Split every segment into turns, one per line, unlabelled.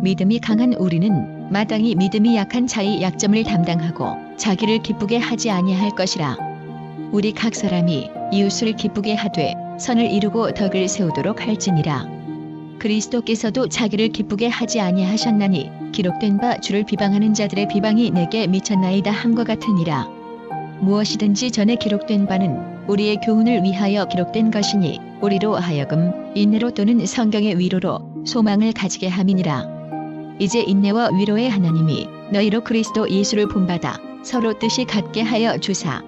믿음이 강한 우리는 마땅히 믿음이 약한 자의 약점을 담당하고 자기를 기쁘게 하지 아니할 것이라. 우리 각 사람이 이웃을 기쁘게 하되 선을 이루고 덕을 세우도록 할지니라. 그리스도께서도 자기를 기쁘게 하지 아니하셨나니 기록된 바 주를 비방하는 자들의 비방이 내게 미쳤나이다 함과 같으니라. 무엇이든지 전에 기록된 바는 우리의 교훈을 위하여 기록된 것이니 우리로 하여금 인내로 또는 성경의 위로로 소망을 가지게 함이니라. 이제 인내와 위로의 하나님이 너희로 그리스도 예수를 본받아 서로 뜻이 같게 하여 주사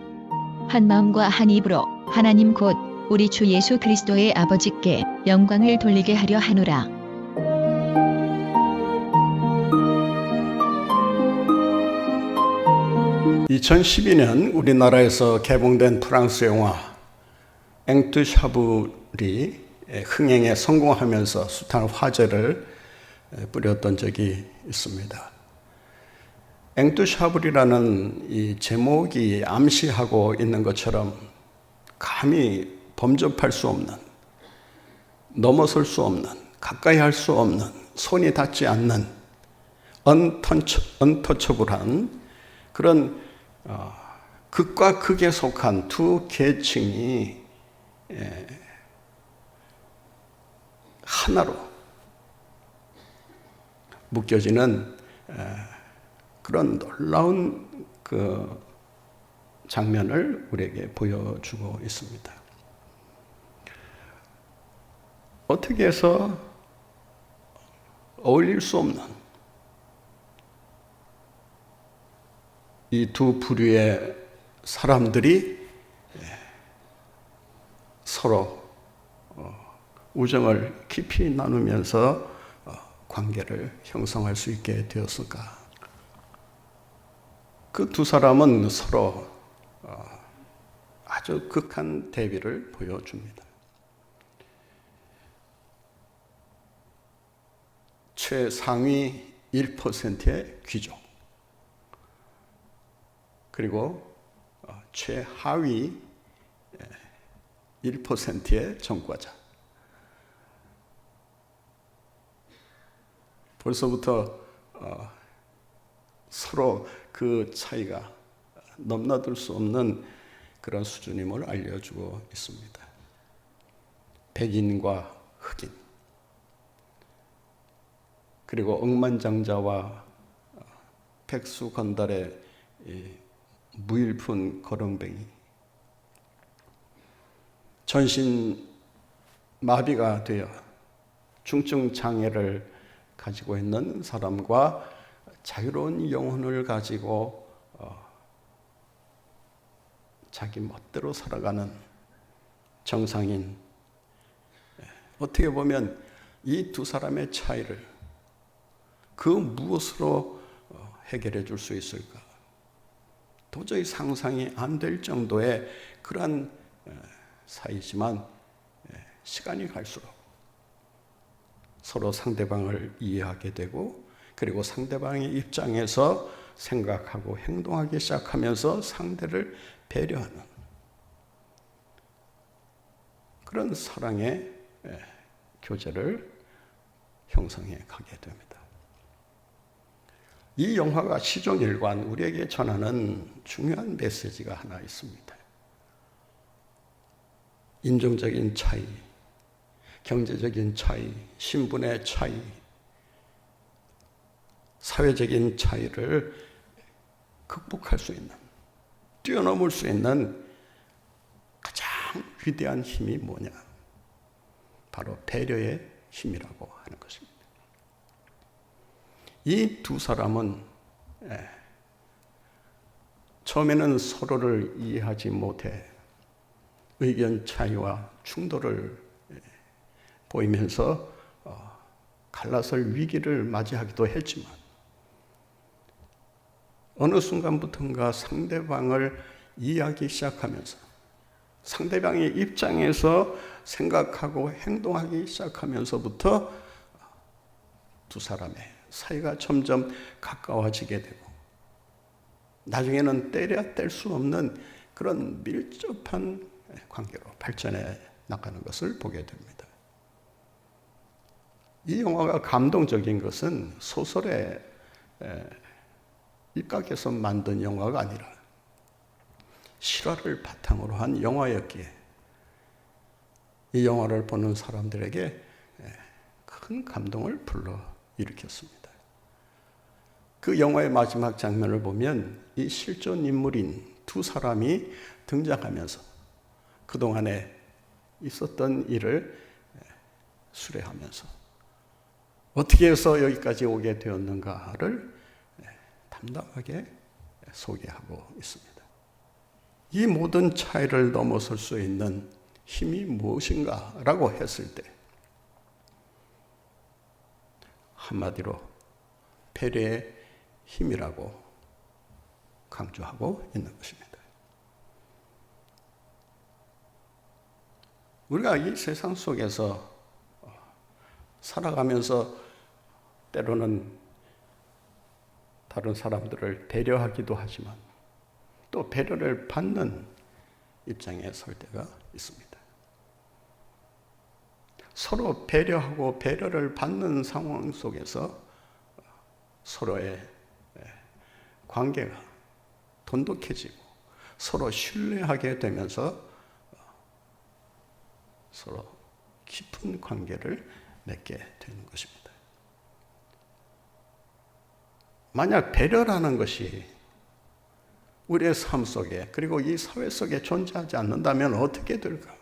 한 마음과 한 입으로 하나님 곧 우리 주 예수 그리스도의 아버지께 영광을 돌리게 하려 하노라.
(2012년) 우리나라에서 개봉된 프랑스 영화 앵뚜샤블이 흥행에 성공하면서 숱한 화제를 뿌렸던 적이 있습니다. 앵뚜샤블이라는 이 제목이 암시하고 있는 것처럼 감히 범접할 수 없는, 넘어설 수 없는, 가까이 할 수 없는, 손이 닿지 않는 언터처블한 그런 극과 극에 속한 두 계층이 하나로 묶여지는 그런 놀라운 그 장면을 우리에게 보여주고 있습니다. 어떻게 해서 어울릴 수 없는 이 두 부류의 사람들이 서로 우정을 깊이 나누면서 관계를 형성할 수 있게 되었을까? 그 두 사람은 서로 아주 극한 대비를 보여줍니다. 최상위 1%의 귀족, 그리고 최하위 1%의 전과자. 벌써부터 서로 그 차이가 넘나들 수 없는 그런 수준임을 알려주고 있습니다. 백인과 흑인, 그리고 억만장자와 백수건달의 무일푼 거렁뱅이, 전신 마비가 되어 중증 장애를 가지고 있는 사람과 자유로운 영혼을 가지고 자기 멋대로 살아가는 정상인, 어떻게 보면 이 두 사람의 차이를 그 무엇으로 해결해 줄 수 있을까? 도저히 상상이 안 될 정도의 그러한 사이지만 시간이 갈수록 서로 상대방을 이해하게 되고, 그리고 상대방의 입장에서 생각하고 행동하기 시작하면서 상대를 배려하는 그런 사랑의 교제를 형성해 가게 됩니다. 이 영화가 시종일관 우리에게 전하는 중요한 메시지가 하나 있습니다. 인종적인 차이, 경제적인 차이, 신분의 차이, 사회적인 차이를 극복할 수 있는, 뛰어넘을 수 있는 가장 위대한 힘이 뭐냐? 바로 배려의 힘이라고 하는 것입니다. 이 두 사람은 처음에는 서로를 이해하지 못해 의견 차이와 충돌을 보이면서 갈라설 위기를 맞이하기도 했지만, 어느 순간부터인가 상대방을 이해하기 시작하면서 상대방의 입장에서 생각하고 행동하기 시작하면서부터 두 사람의 사이가 점점 가까워지게 되고, 나중에는 때려야 뗄 수 없는 그런 밀접한 관계로 발전해 나가는 것을 보게 됩니다. 이 영화가 감동적인 것은 소설의 입각해서 만든 영화가 아니라 실화를 바탕으로 한 영화였기에 이 영화를 보는 사람들에게 큰 감동을 불러일으켰습니다. 그 영화의 마지막 장면을 보면 이 실존 인물인 두 사람이 등장하면서 그동안에 있었던 일을 수레하면서 어떻게 해서 여기까지 오게 되었는가를 담담하게 소개하고 있습니다. 이 모든 차이를 넘어설 수 있는 힘이 무엇인가라고 했을 때 한마디로 배려의 힘이라고 강조하고 있는 것입니다. 우리가 이 세상 속에서 살아가면서 때로는 다른 사람들을 배려하기도 하지만 또 배려를 받는 입장에 설 때가 있습니다. 서로 배려하고 배려를 받는 상황 속에서 서로의 관계가 돈독해지고 서로 신뢰하게 되면서 서로 깊은 관계를 맺게 되는 것입니다. 만약 배려라는 것이 우리의 삶 속에 그리고 이 사회 속에 존재하지 않는다면 어떻게 될까?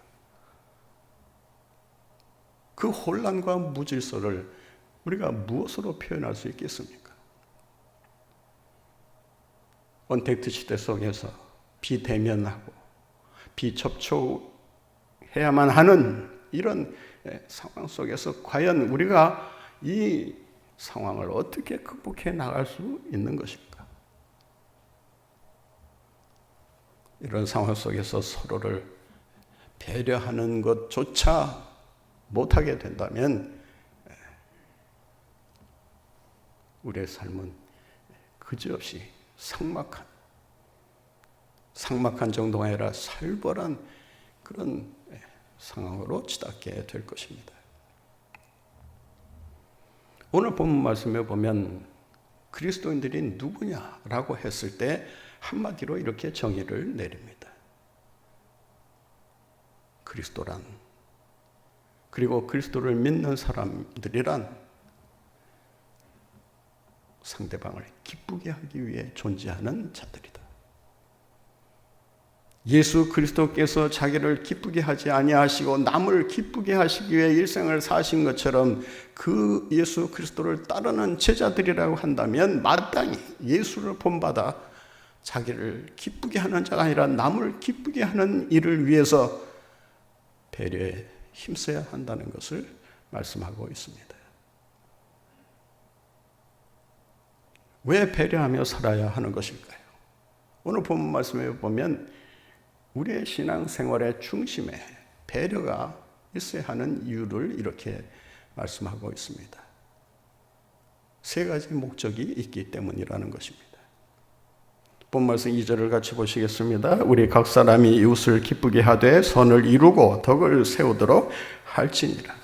그 혼란과 무질서를 우리가 무엇으로 표현할 수 있겠습니까? 언택트 시대 속에서 비대면하고 비접촉해야만 하는 이런 상황 속에서 과연 우리가 이 상황을 어떻게 극복해 나갈 수 있는 것일까? 이런 상황 속에서 서로를 배려하는 것조차 못하게 된다면 우리의 삶은 그지없이 삭막한 정도가 아니라 살벌한 그런 상황으로 치닫게 될 것입니다. 오늘 본문 말씀에 보면 그리스도인들이 누구냐라고 했을 때 한마디로 이렇게 정의를 내립니다. 그리스도란, 그리고 그리스도를 믿는 사람들이란 상대방을 기쁘게 하기 위해 존재하는 자들이다. 예수 그리스도께서 자기를 기쁘게 하지 아니하시고 남을 기쁘게 하시기 위해 일생을 사신 것처럼 그 예수 그리스도를 따르는 제자들이라고 한다면 마땅히 예수를 본받아 자기를 기쁘게 하는 자가 아니라 남을 기쁘게 하는 일을 위해서 배려에 힘써야 한다는 것을 말씀하고 있습니다. 왜 배려하며 살아야 하는 것일까요? 오늘 본문 말씀에 보면 우리의 신앙생활의 중심에 배려가 있어야 하는 이유를 이렇게 말씀하고 있습니다. 세 가지 목적이 있기 때문이라는 것입니다. 본 말씀 2절을 같이 보시겠습니다. 우리 각 사람이 이웃을 기쁘게 하되 선을 이루고 덕을 세우도록 할지니라.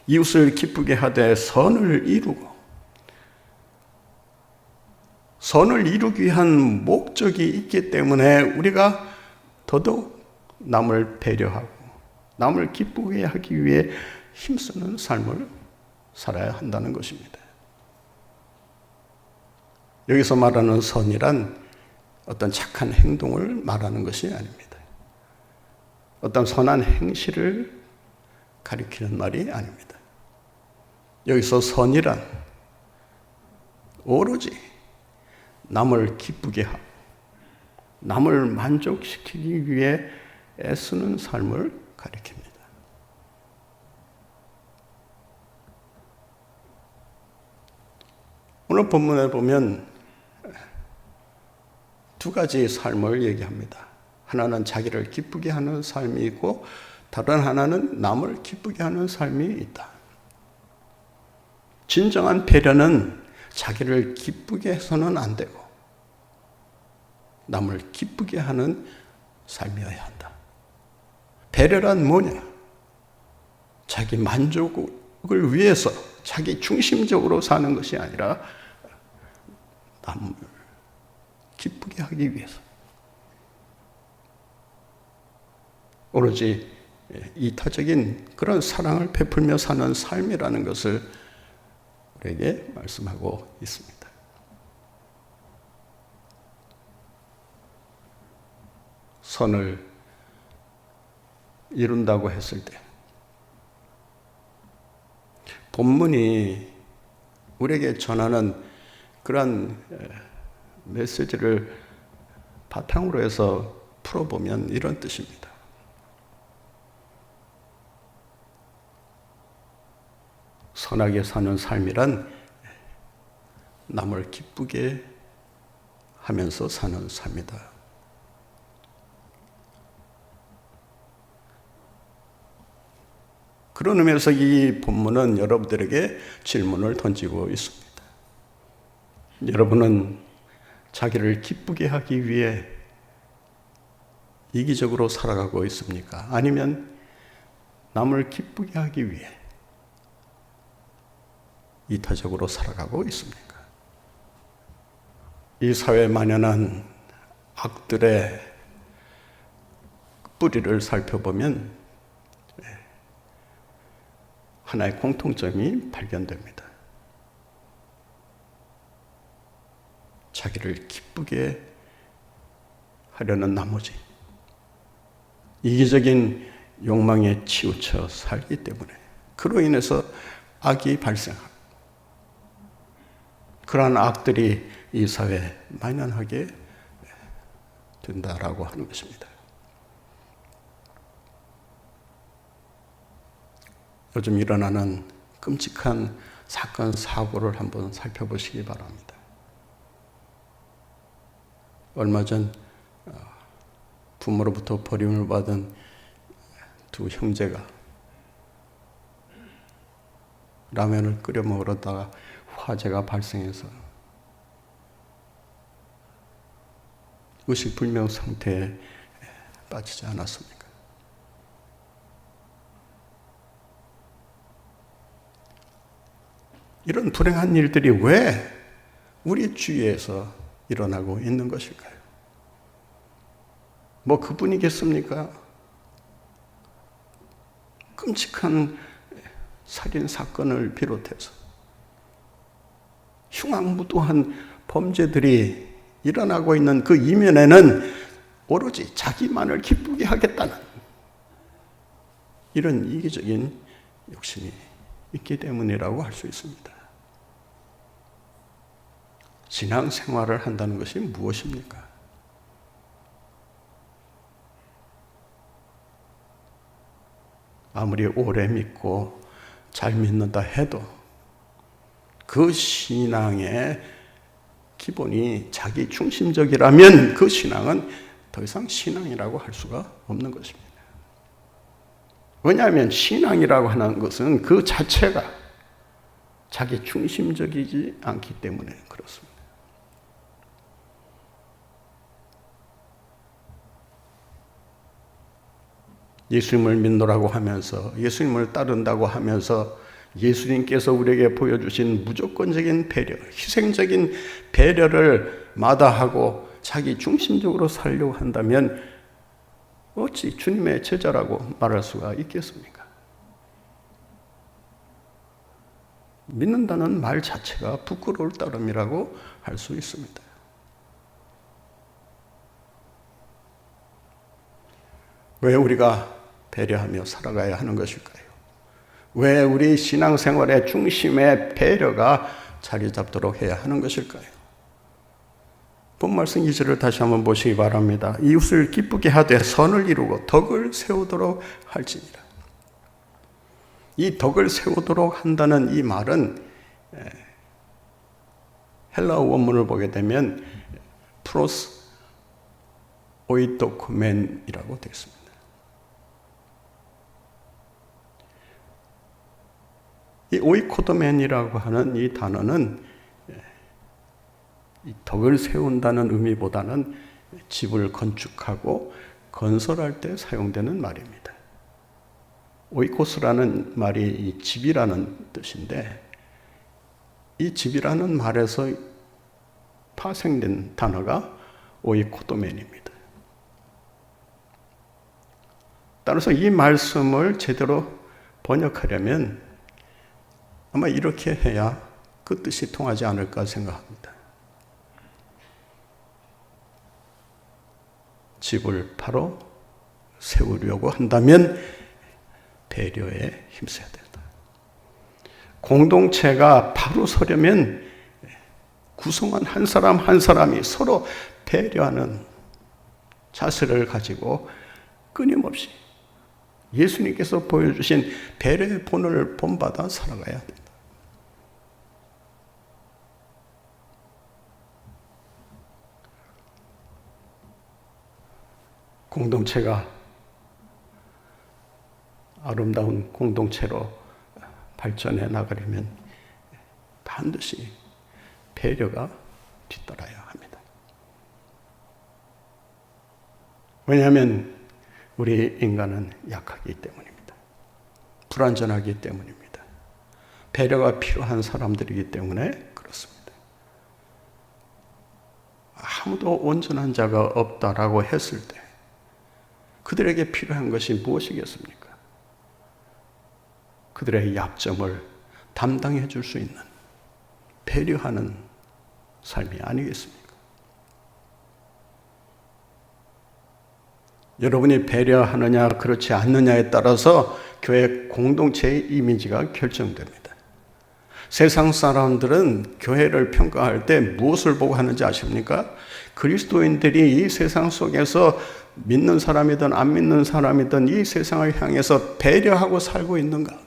이웃을 기쁘게 하되 선을 이루고, 선을 이루기 위한 목적이 있기 때문에 우리가 더더욱 남을 배려하고 남을 기쁘게 하기 위해 힘쓰는 삶을 살아야 한다는 것입니다. 여기서 말하는 선이란 어떤 착한 행동을 말하는 것이 아닙니다. 어떤 선한 행실을 가리키는 말이 아닙니다. 여기서 선이란 오로지 남을 기쁘게 하고 남을 만족시키기 위해 애쓰는 삶을 가리킵니다. 오늘 본문에 보면 두 가지 삶을 얘기합니다. 하나는 자기를 기쁘게 하는 삶이 있고 다른 하나는 남을 기쁘게 하는 삶이 있다. 진정한 배려는 자기를 기쁘게 해서는 안 되고 남을 기쁘게 하는 삶이어야 한다. 배려란 뭐냐? 자기 만족을 덕을 위해서 자기 중심적으로 사는 것이 아니라 남을 기쁘게 하기 위해서 오로지 이타적인 그런 사랑을 베풀며 사는 삶이라는 것을 우리에게 말씀하고 있습니다. 선을 이룬다고 했을 때 본문이 우리에게 전하는 그러한 메시지를 바탕으로 해서 풀어보면 이런 뜻입니다. 선하게 사는 삶이란 남을 기쁘게 하면서 사는 삶이다. 그런 의미에서 이 본문은 여러분들에게 질문을 던지고 있습니다. 여러분은 자기를 기쁘게 하기 위해 이기적으로 살아가고 있습니까? 아니면 남을 기쁘게 하기 위해 이타적으로 살아가고 있습니까? 이 사회에 만연한 악들의 뿌리를 살펴보면 하나의 공통점이 발견됩니다. 자기를 기쁘게 하려는 나머지 이기적인 욕망에 치우쳐 살기 때문에 그로 인해서 악이 발생하고 그러한 악들이 이 사회에 만연하게 된다라고 하는 것입니다. 요즘 일어나는 끔찍한 사건, 사고를 한번 살펴보시기 바랍니다. 얼마 전 부모로부터 버림을 받은 두 형제가 라면을 끓여 먹으려다가 화재가 발생해서 의식불명 상태에 빠지지 않았습니까? 이런 불행한 일들이 왜 우리 주위에서 일어나고 있는 것일까요? 뭐 그뿐이겠습니까? 끔찍한 살인 사건을 비롯해서 흉악무도한 범죄들이 일어나고 있는 그 이면에는 오로지 자기만을 기쁘게 하겠다는 이런 이기적인 욕심이 있기 때문이라고 할 수 있습니다. 신앙생활을 한다는 것이 무엇입니까? 아무리 오래 믿고 잘 믿는다 해도 그 신앙의 기본이 자기 중심적이라면 그 신앙은 더 이상 신앙이라고 할 수가 없는 것입니다. 왜냐하면 신앙이라고 하는 것은 그 자체가 자기 중심적이지 않기 때문에 그렇습니다. 예수님을 믿노라고 하면서 예수님을 따른다고 하면서 예수님께서 우리에게 보여주신 무조건적인 배려, 희생적인 배려를 마다하고 자기 중심적으로 살려고 한다면 어찌 주님의 제자라고 말할 수가 있겠습니까? 믿는다는 말 자체가 부끄러울 따름이라고 할 수 있습니다. 왜 우리가 배려하며 살아가야 하는 것일까요? 왜 우리 신앙생활의 중심에 배려가 자리 잡도록 해야 하는 것일까요? 본말씀 2절을 다시 한번 보시기 바랍니다. 이웃을 기쁘게 하되 선을 이루고 덕을 세우도록 할지니라. 이 덕을 세우도록 한다는 이 말은 헬라어 원문을 보게 되면 프로스 오이도쿠멘이라고 되어 있습니다. 이 오이코도멘이라고 하는 이 단어는 이 덕을 세운다는 의미보다는 집을 건축하고 건설할 때 사용되는 말입니다. 오이코스라는 말이 이 집이라는 뜻인데, 이 집이라는 말에서 파생된 단어가 오이코도멘입니다. 따라서 이 말씀을 제대로 번역하려면 아마 이렇게 해야 그 뜻이 통하지 않을까 생각합니다. 집을 바로 세우려고 한다면 배려에 힘써야 된다. 공동체가 바로 서려면 구성원 한 사람 한 사람이 서로 배려하는 자세를 가지고 끊임없이 예수님께서 보여주신 배려의 본을 본받아 살아가야 된다. 공동체가 아름다운 공동체로 발전해 나가려면 반드시 배려가 뒤따라야 합니다. 왜냐하면 우리 인간은 약하기 때문입니다. 불완전하기 때문입니다. 배려가 필요한 사람들이기 때문에 그렇습니다. 아무도 온전한 자가 없다라고 했을 때 그들에게 필요한 것이 무엇이겠습니까? 그들의 약점을 담당해 줄 수 있는 배려하는 삶이 아니겠습니까? 여러분이 배려하느냐 그렇지 않느냐에 따라서 교회 공동체의 이미지가 결정됩니다. 세상 사람들은 교회를 평가할 때 무엇을 보고 하는지 아십니까? 그리스도인들이 이 세상 속에서 믿는 사람이든 안 믿는 사람이든 이 세상을 향해서 배려하고 살고 있는가?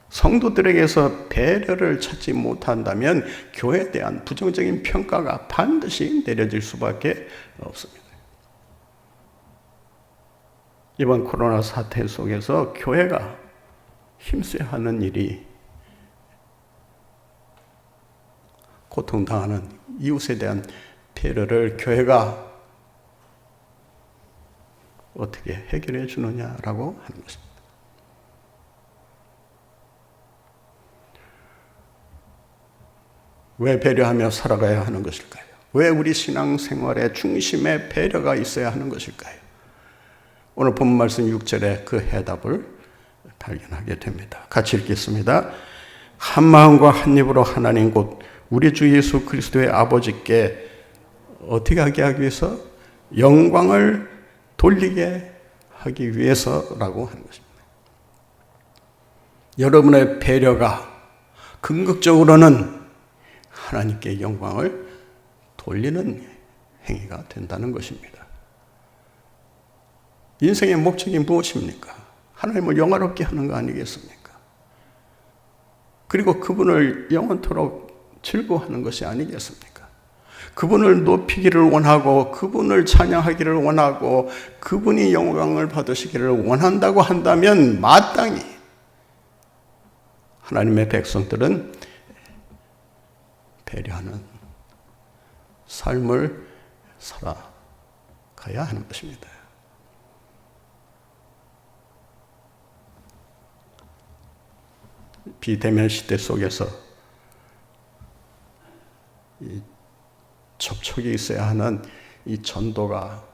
성도들에게서 배려를 찾지 못한다면 교회에 대한 부정적인 평가가 반드시 내려질 수밖에 없습니다. 이번 코로나 사태 속에서 교회가 힘써야 하는 일이 고통당하는 이웃에 대한 배려를 교회가 어떻게 해결해 주느냐라고 하는 것입니다. 왜 배려하며 살아가야 하는 것일까요? 왜 우리 신앙생활의 중심에 배려가 있어야 하는 것일까요? 오늘 본 말씀 6절에 그 해답을 발견하게 됩니다. 같이 읽겠습니다. 한 마음과 한 입으로 하나님 곧 우리 주 예수 그리스도의 아버지께 어떻게 하게 하기 위해서? 영광을 돌리게 하기 위해서라고 하는 것입니다. 여러분의 배려가 궁극적으로는 하나님께 영광을 돌리는 행위가 된다는 것입니다. 인생의 목적이 무엇입니까? 하나님을 영화롭게 하는 거 아니겠습니까? 그리고 그분을 영원토록 즐거워하는 것이 아니겠습니까? 그분을 높이기를 원하고 그분을 찬양하기를 원하고 그분이 영광을 받으시기를 원한다고 한다면 마땅히 하나님의 백성들은 배려하는 삶을 살아가야 하는 것입니다. 비대면 시대 속에서 이 접촉이 있어야 하는 이 전도가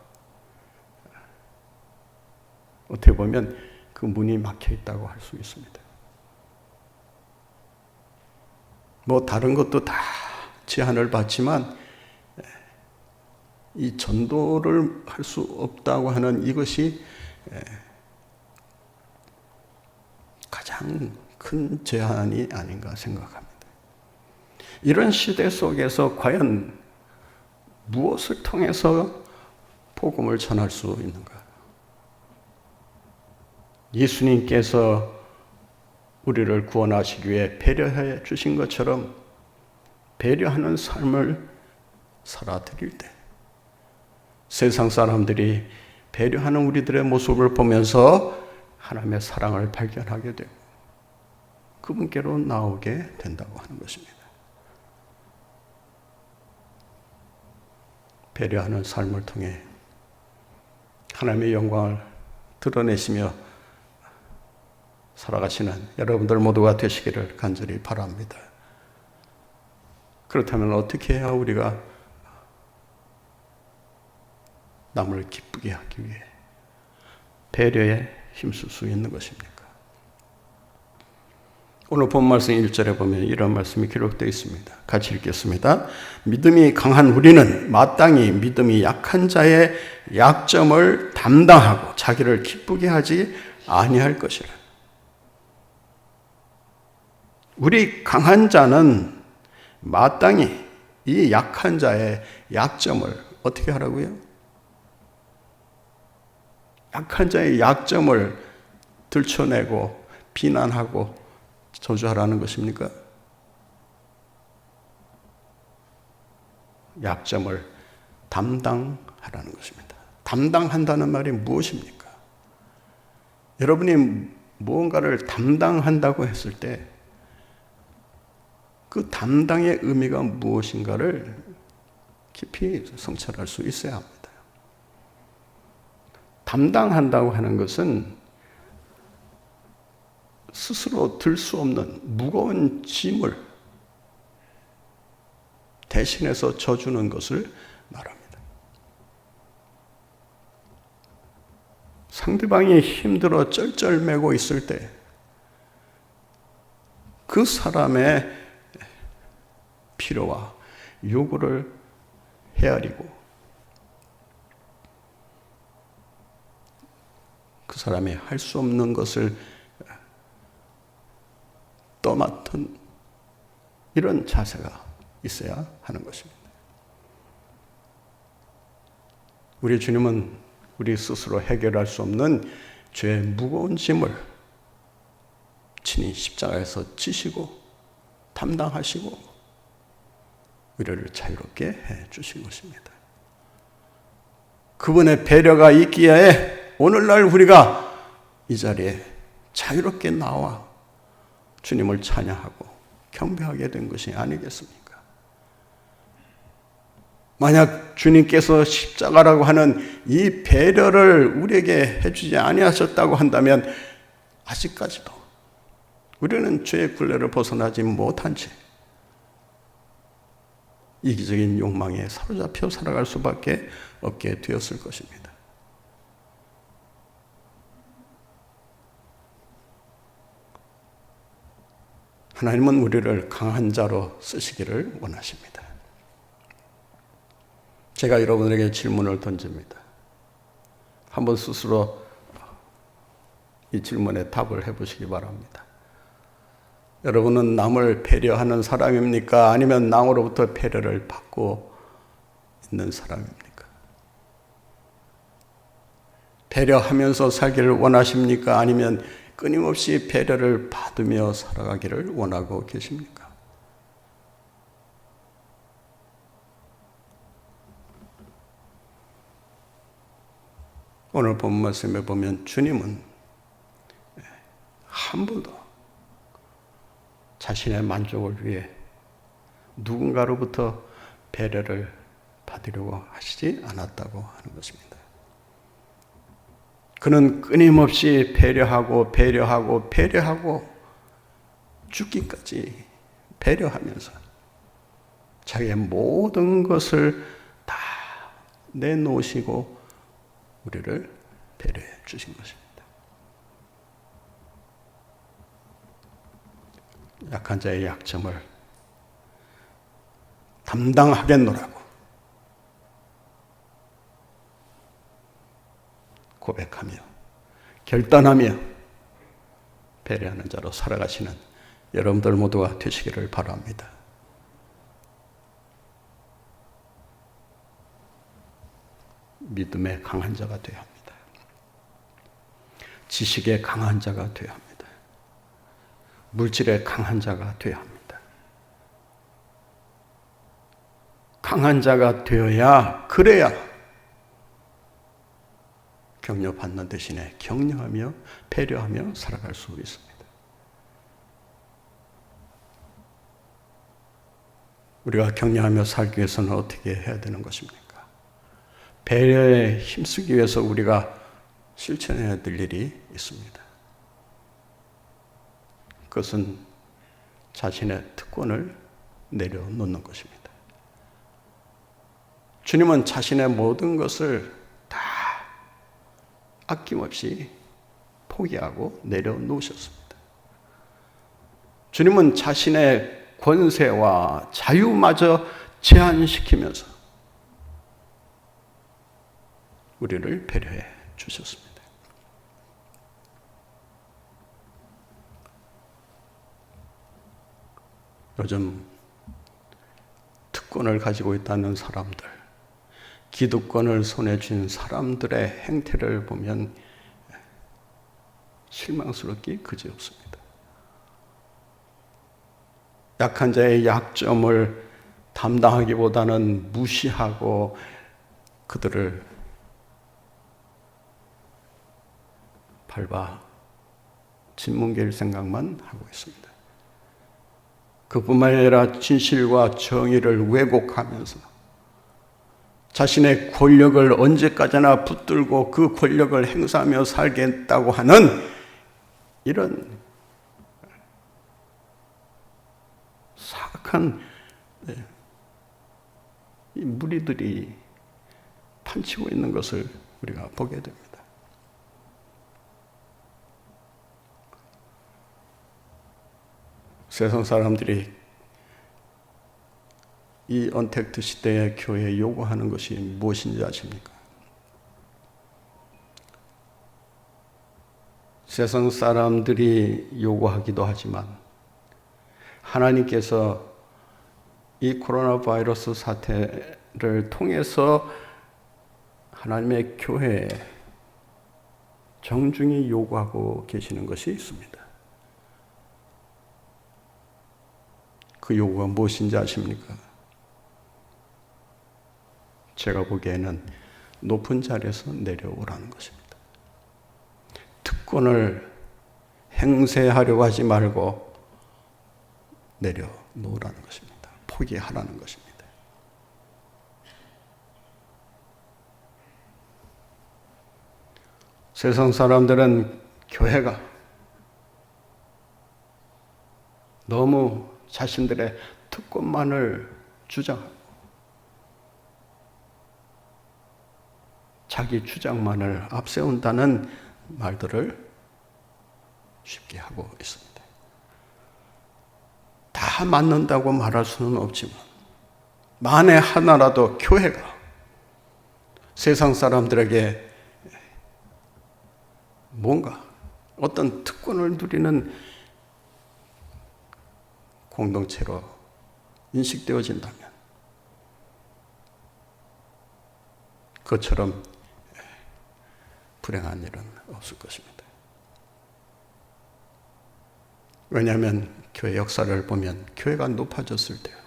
어떻게 보면 그 문이 막혀 있다고 할 수 있습니다. 뭐 다른 것도 다 제한을 받지만 이 전도를 할 수 없다고 하는 이것이 가장 큰 제한이 아닌가 생각합니다. 이런 시대 속에서 과연 무엇을 통해서 복음을 전할 수 있는가? 예수님께서 우리를 구원하시기 위해 배려해 주신 것처럼 배려하는 삶을 살아드릴 때 세상 사람들이 배려하는 우리들의 모습을 보면서 하나님의 사랑을 발견하게 되고 그분께로 나오게 된다고 하는 것입니다. 배려하는 삶을 통해 하나님의 영광을 드러내시며 살아가시는 여러분들 모두가 되시기를 간절히 바랍니다. 그렇다면 어떻게 해야 우리가 남을 기쁘게 하기 위해 배려에 힘쓸 수 있는 것입니까? 오늘 본 말씀 1절에 보면 이런 말씀이 기록되어 있습니다. 같이 읽겠습니다. 믿음이 강한 우리는 마땅히 믿음이 약한 자의 약점을 담당하고 자기를 기쁘게 하지 아니할 것이라. 우리 강한 자는 마땅히 이 약한 자의 약점을 어떻게 하라고요? 약한 자의 약점을 들춰내고 비난하고 저주하라는 것입니까? 약점을 담당하라는 것입니다. 담당한다는 말이 무엇입니까? 여러분이 무언가를 담당한다고 했을 때 그 담당의 의미가 무엇인가를 깊이 성찰할 수 있어야 합니다. 담당한다고 하는 것은 스스로 들 수 없는 무거운 짐을 대신해서 져주는 것을 말합니다. 상대방이 힘들어 쩔쩔매고 있을 때 그 사람의 필요와 요구를 헤아리고 그 사람이 할 수 없는 것을 떠맡은 이런 자세가 있어야 하는 것입니다. 우리 주님은 우리 스스로 해결할 수 없는 죄의 무거운 짐을 친히 십자가에서 지시고 담당하시고 우리를 자유롭게 해 주신 것입니다. 그분의 배려가 있기에 오늘날 우리가 이 자리에 자유롭게 나와 주님을 찬양하고 경배하게 된 것이 아니겠습니까? 만약 주님께서 십자가라고 하는 이 배려를 우리에게 해주지 아니하셨다고 한다면 아직까지도 우리는 죄의 굴레를 벗어나지 못한 채 이기적인 욕망에 사로잡혀 살아갈 수밖에 없게 되었을 것입니다. 하나님은 우리를 강한 자로 쓰시기를 원하십니다. 제가 여러분에게 질문을 던집니다. 한번 스스로 이 질문에 답을 해보시기 바랍니다. 여러분은 남을 배려하는 사람입니까? 아니면 남으로부터 배려를 받고 있는 사람입니까? 배려하면서 살기를 원하십니까? 아니면 끊임없이 배려를 받으며 살아가기를 원하고 계십니까? 오늘 본 말씀에 보면 주님은 한 번도 자신의 만족을 위해 누군가로부터 배려를 받으려고 하시지 않았다고 하는 것입니다. 그는 끊임없이 배려하고 죽기까지 배려하면서 자기의 모든 것을 다 내놓으시고 우리를 배려해 주신 것입니다. 약한 자의 약점을 담당하겠노라고 고백하며 결단하며 배려하는 자로 살아가시는 여러분들 모두가 되시기를 바랍니다. 믿음의 강한 자가 되어야 합니다. 지식의 강한 자가 되어야 합니다. 물질의 강한 자가 되어야 합니다. 강한 자가 되어야 그래야 격려받는 대신에 격려하며 배려하며 살아갈 수 있습니다. 우리가 격려하며 살기 위해서는 어떻게 해야 되는 것입니까? 배려에 힘쓰기 위해서 우리가 실천해야 될 일이 있습니다. 그것은 자신의 특권을 내려놓는 것입니다. 주님은 자신의 모든 것을 다 아낌없이 포기하고 내려놓으셨습니다. 주님은 자신의 권세와 자유마저 제한시키면서 우리를 배려해 주셨습니다. 요즘 특권을 가지고 있다는 사람들, 기득권을 손에 쥔 사람들의 행태를 보면 실망스럽기 그지없습니다. 약한 자의 약점을 담당하기보다는 무시하고 그들을 밟아 짓뭉갤 생각만 하고 있습니다. 그뿐만 아니라 진실과 정의를 왜곡하면서 자신의 권력을 언제까지나 붙들고 그 권력을 행사하며 살겠다고 하는 이런 사악한 이 무리들이 판치고 있는 것을 우리가 보게 됩니다. 세상 사람들이 이 언택트 시대의 교회에 요구하는 것이 무엇인지 아십니까? 세상 사람들이 요구하기도 하지만 하나님께서 이 코로나 바이러스 사태를 통해서 하나님의 교회에 정중히 요구하고 계시는 것이 있습니다. 그 요구가 무엇인지 아십니까? 제가 보기에는 높은 자리에서 내려오라는 것입니다. 특권을 행세하려고 하지 말고 내려놓으라는 것입니다. 포기하라는 것입니다. 세상 사람들은 교회가 너무 자신들의 특권만을 주장하고 자기 주장만을 앞세운다는 말들을 쉽게 하고 있습니다. 다 맞는다고 말할 수는 없지만 만에 하나라도 교회가 세상 사람들에게 뭔가 어떤 특권을 누리는 공동체로 인식되어진다면 그것처럼 불행한 일은 없을 것입니다. 왜냐하면 교회 역사를 보면 교회가 높아졌을 때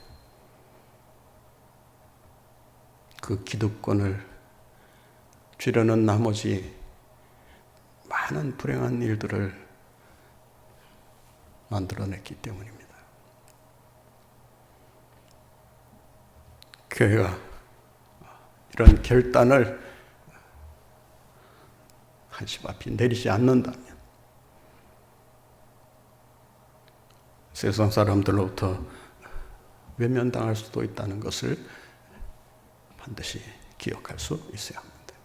그 기득권을 쥐려는 나머지 많은 불행한 일들을 만들어냈기 때문입니다. 교회가 이런 결단을 한시 앞이 내리지 않는다면 세상 사람들로부터 외면당할 수도 있다는 것을 반드시 기억할 수 있어야 합니다.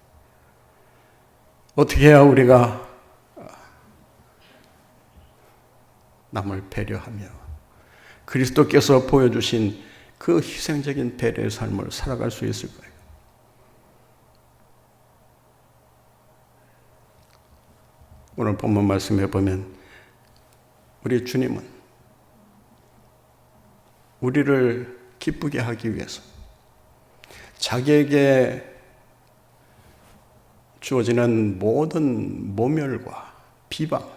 어떻게 해야 우리가 남을 배려하며 그리스도께서 보여주신 그 희생적인 배려의 삶을 살아갈 수 있을까요? 오늘 본문 말씀해 보면 우리 주님은 우리를 기쁘게 하기 위해서 자기에게 주어지는 모든 모멸과 비방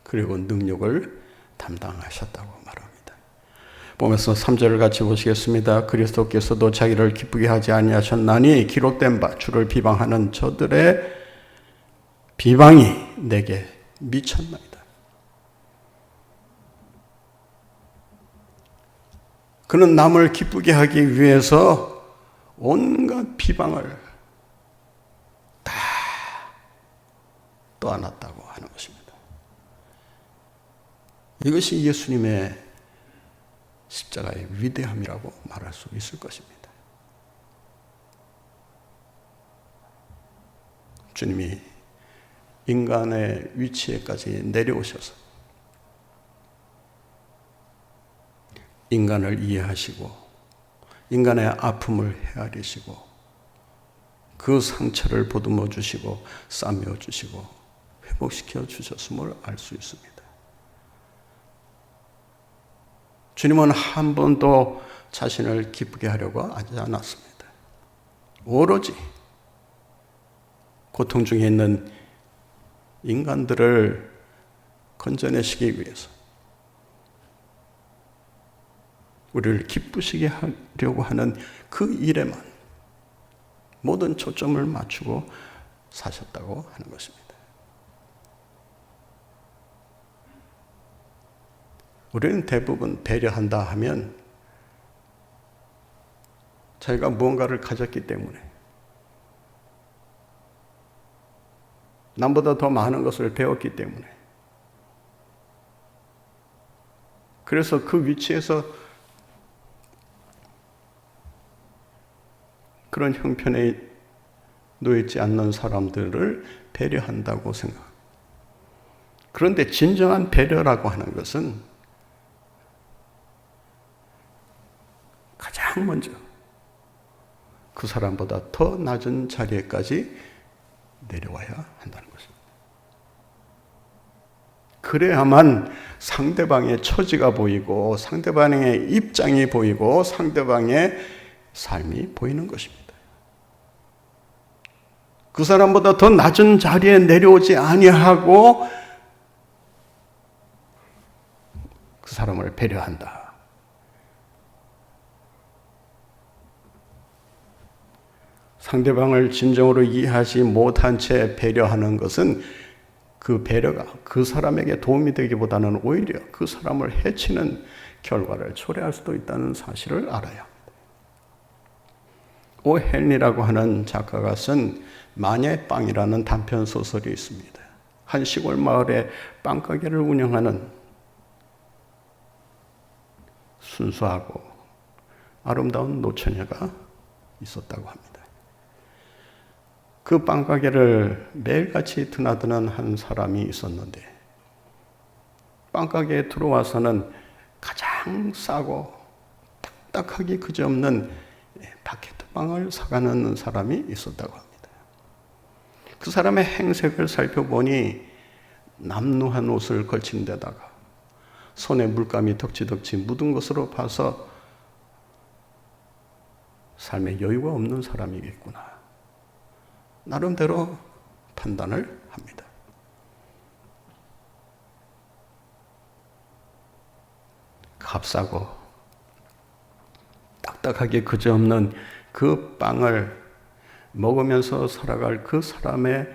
그리고 능력을 담당하셨다고 말합니다. 보면서 3절을 같이 보시겠습니다. 그리스도께서도 자기를 기쁘게 하지 아니하셨나니 기록된 바 주를 비방하는 저들의 비방이 내게 미쳤나이다. 그는 남을 기쁘게 하기 위해서 온갖 비방을 다 떠안았다고 하는 이것이 예수님의 십자가의 위대함이라고 말할 수 있을 것입니다. 주님이 인간의 위치에까지 내려오셔서 인간을 이해하시고 인간의 아픔을 헤아리시고 그 상처를 보듬어 주시고 싸매어 주시고 회복시켜 주셨음을 알 수 있습니다. 주님은 한 번도 자신을 기쁘게 하려고 하지 않았습니다. 오로지 고통 중에 있는 인간들을 건져내시기 위해서 우리를 기쁘시게 하려고 하는 그 일에만 모든 초점을 맞추고 사셨다고 하는 것입니다. 우리는 대부분 배려한다 하면 자기가 무언가를 가졌기 때문에 남보다 더 많은 것을 배웠기 때문에 그래서 그 위치에서 그런 형편에 놓여있지 않는 사람들을 배려한다고 생각합니다. 그런데 진정한 배려라고 하는 것은 가장 먼저 그 사람보다 더 낮은 자리에까지 내려와야 한다는 것입니다. 그래야만 상대방의 처지가 보이고 상대방의 입장이 보이고 상대방의 삶이 보이는 것입니다. 그 사람보다 더 낮은 자리에 내려오지 아니하고 그 사람을 배려한다. 상대방을 진정으로 이해하지 못한 채 배려하는 것은 그 배려가 그 사람에게 도움이 되기보다는 오히려 그 사람을 해치는 결과를 초래할 수도 있다는 사실을 알아야 합니다. 오 헨리라고 하는 작가가 쓴 만야의 빵이라는 단편 소설이 있습니다. 한 시골 마을에 빵가게를 운영하는 순수하고 아름다운 노처녀가 있었다고 합니다. 그 빵가게를 매일같이 드나드는 한 사람이 있었는데 빵가게에 들어와서는 가장 싸고 딱딱하기 그지없는 바게트빵을 사가는 사람이 있었다고 합니다. 그 사람의 행색을 살펴보니 남루한 옷을 걸친 데다가 손에 물감이 덕지덕지 묻은 것으로 봐서 삶에 여유가 없는 사람이겠구나. 나름대로 판단을 합니다. 값싸고 딱딱하게 그지없는 그 빵을 먹으면서 살아갈 그 사람의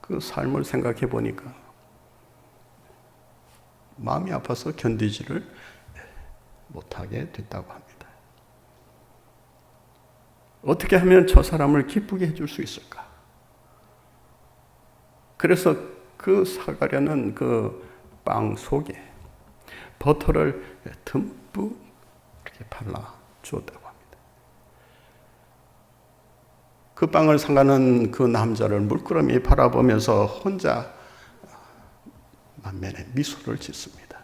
그 삶을 생각해 보니까 마음이 아파서 견디지를 못하게 됐다고 합니다. 어떻게 하면 저 사람을 기쁘게 해줄 수 있을까? 그래서 그 사가려는 그 빵 속에 버터를 듬뿍 이렇게 발라 주었다고 합니다. 그 빵을 사가는 그 남자를 물끄러미 바라보면서 혼자 만면에 미소를 짓습니다.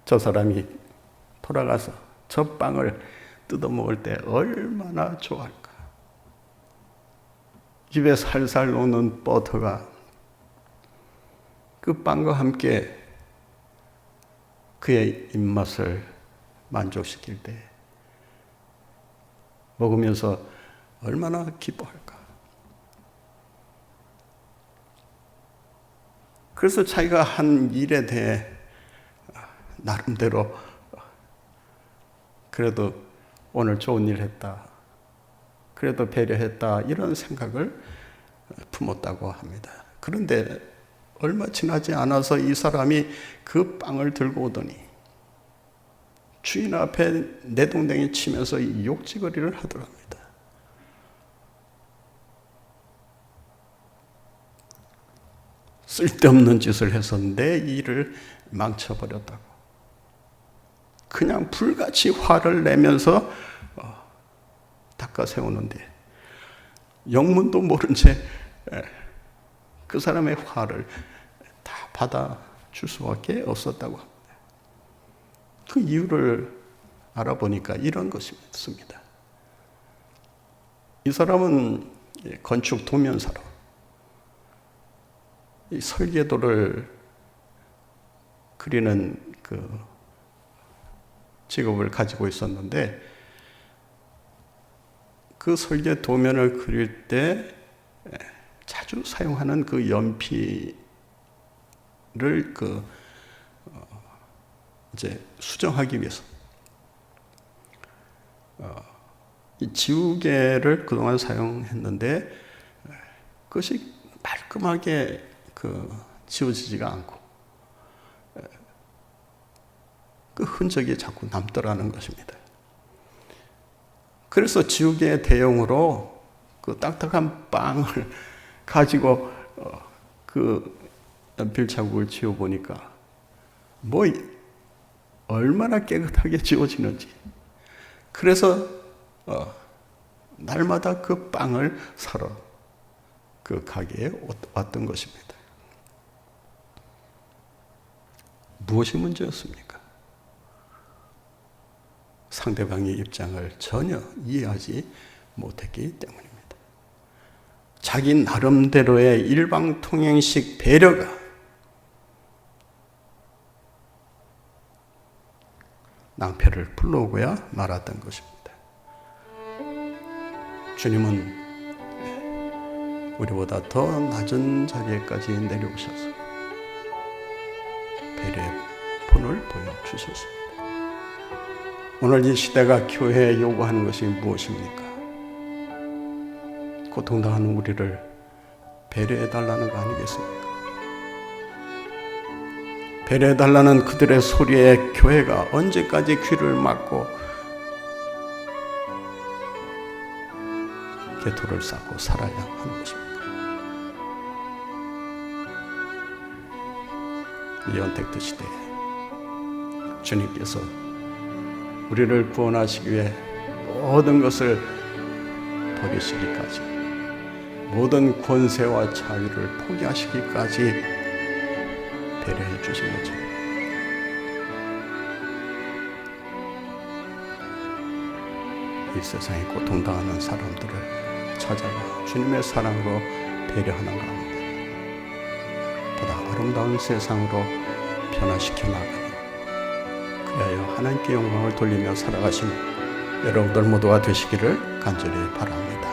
저 사람이 돌아가서 저 빵을 뜯어먹을 때 얼마나 좋아할까. 입에 살살 녹는 버터가 그 빵과 함께 그의 입맛을 만족시킬 때 먹으면서 얼마나 기뻐할까. 그래서 자기가 한 일에 대해 나름대로 그래도 오늘 좋은 일 했다. 그래도 배려했다. 이런 생각을 품었다고 합니다. 그런데 얼마 지나지 않아서 이 사람이 그 빵을 들고 오더니 주인 앞에 내동댕이 치면서 욕지거리를 하더랍니다. 쓸데없는 짓을 해서 내 일을 망쳐버렸다고. 그냥 불같이 화를 내면서 닦아 세우는데 영문도 모른 채 그 사람의 화를 다 받아줄 수밖에 없었다고 합니다. 그 이유를 알아보니까 이런 것이었습니다. 이 사람은 건축 도면사로 이 설계도를 그리는 그 직업을 가지고 있었는데, 그 설계 도면을 그릴 때 자주 사용하는 그 연필을 이제 수정하기 위해서 이 지우개를 그동안 사용했는데 그것이 깔끔하게 지워지지가 않고 그 흔적이 자꾸 남더라는 것입니다. 그래서 지우개 대용으로 그 딱딱한 빵을 가지고 그 연필 자국을 지워보니까 뭐 얼마나 깨끗하게 지워지는지. 그래서 날마다 그 빵을 사러 그 가게에 왔던 것입니다. 무엇이 문제였습니까? 상대방의 입장을 전혀 이해하지 못했기 때문입니다. 자기 나름대로의 일방통행식 배려가 낭패를 불러오고야 말았던 것입니다. 주님은 우리보다 더 낮은 자리에까지 내려오셔서 배려의 본을 보여주셨습니다. 오늘 이 시대가 교회에 요구하는 것이 무엇입니까? 고통당하는 우리를 배려해달라는 거 아니겠습니까? 배려해달라는 그들의 소리에 교회가 언제까지 귀를 막고 개토를 쌓고 살아야 하는 것입니까? 이 언택트 시대에 주님께서 우리를 구원하시기 위해 모든 것을 버리시기까지, 모든 권세와 자유를 포기하시기까지 배려해 주신 거죠. 이 세상에 고통당하는 사람들을 찾아가 주님의 사랑으로 배려하는 가운데 보다 아름다운 세상으로 변화시켜 나가는, 그리하여 하나님께 영광을 돌리며 살아가시는 여러분들 모두가 되시기를 간절히 바랍니다.